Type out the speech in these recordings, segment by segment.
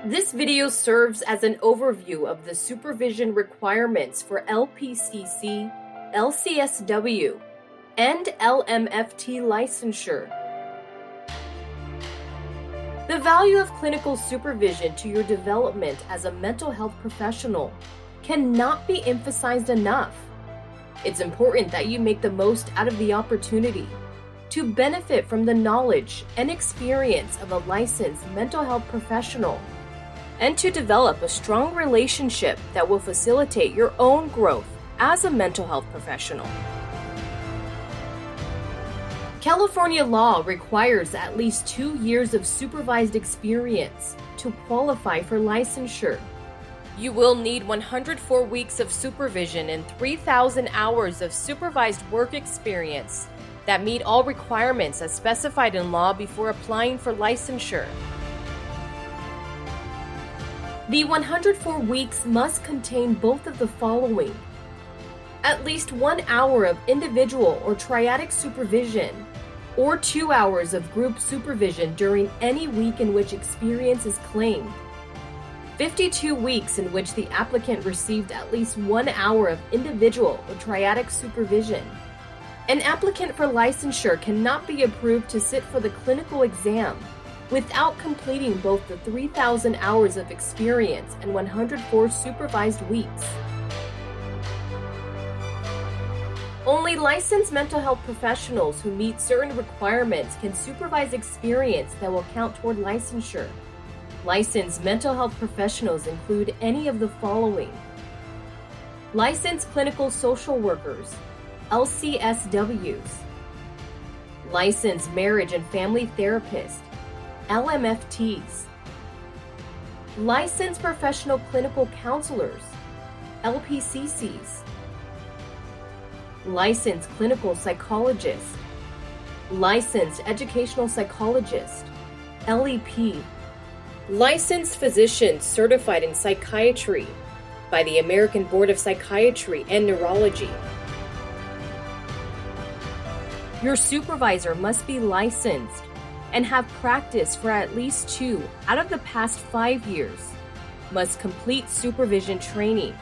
This video serves as an overview of the supervision requirements for LPCC, LCSW, and LMFT licensure. The value of clinical supervision to your development as a mental health professional cannot be emphasized enough. It's important that you make the most out of the opportunity to benefit from the knowledge and experience of a licensed mental health professional, and to develop a strong relationship that will facilitate your own growth as a mental health professional. California law requires at least 2 years of supervised experience to qualify for licensure. You will need 104 weeks of supervision and 3,000 hours of supervised work experience that meet all requirements as specified in law before applying for licensure. The 104 weeks must contain both of the following: at least 1 hour of individual or triadic supervision, or 2 hours of group supervision during any week in which experience is claimed, 52 weeks in which the applicant received at least 1 hour of individual or triadic supervision. An applicant for licensure cannot be approved to sit for the clinical exam without completing both the 3,000 hours of experience and 104 supervised weeks. Only licensed mental health professionals who meet certain requirements can supervise experience that will count toward licensure. Licensed mental health professionals include any of the following: licensed clinical social workers, LCSWs, licensed marriage and family therapists, LMFTs, licensed professional clinical counselors, LPCCs, licensed clinical psychologist, licensed educational psychologist, LEP, licensed physician certified in psychiatry by the American Board of Psychiatry and Neurology. Your supervisor must be licensed and have practiced for at least 2 out of the past 5 years, must complete supervision training,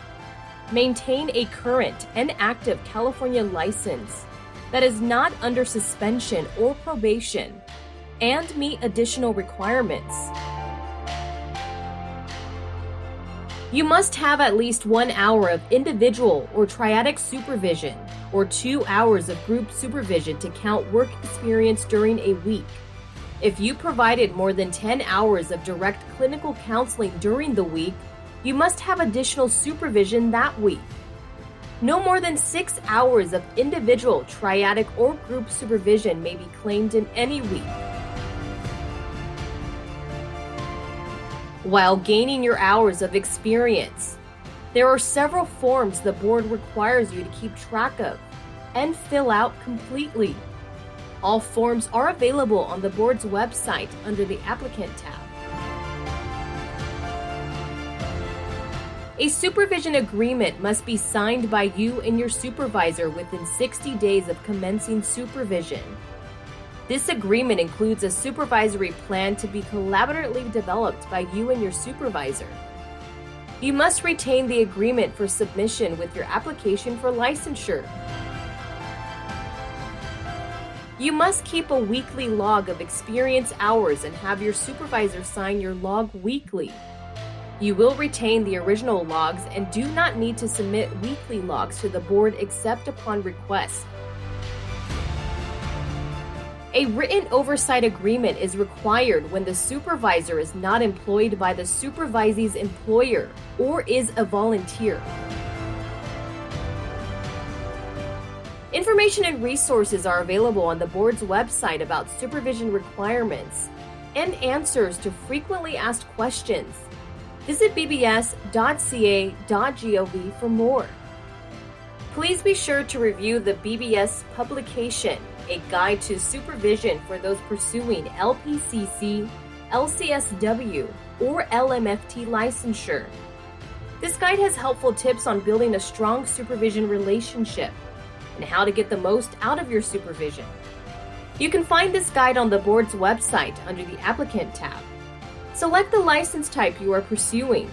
maintain a current and active California license that is not under suspension or probation, and meet additional requirements. You must have at least 1 hour of individual or triadic supervision or 2 hours of group supervision to count work experience during a week. If you provided more than 10 hours of direct clinical counseling during the week, you must have additional supervision that week. No more than 6 hours of individual, triadic, or group supervision may be claimed in any week. While gaining your hours of experience, there are several forms the board requires you to keep track of and fill out completely. All forms are available on the board's website under the Applicant tab. A supervision agreement must be signed by you and your supervisor within 60 days of commencing supervision. This agreement includes a supervisory plan to be collaboratively developed by you and your supervisor. You must retain the agreement for submission with your application for licensure. You must keep a weekly log of experience hours and have your supervisor sign your log weekly. You will retain the original logs and do not need to submit weekly logs to the board except upon request. A written oversight agreement is required when the supervisor is not employed by the supervisee's employer or is a volunteer. Information and resources are available on the board's website about supervision requirements and answers to frequently asked questions. Visit bbs.ca.gov for more. Please be sure to review the BBS publication, A Guide to Supervision for Those Pursuing LPCC, LCSW, or LMFT licensure. This guide has helpful tips on building a strong supervision relationship and how to get the most out of your supervision. You can find this guide on the board's website under the Applicant tab. Select the license type you are pursuing.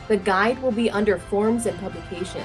The guide will be under Forms and Publications.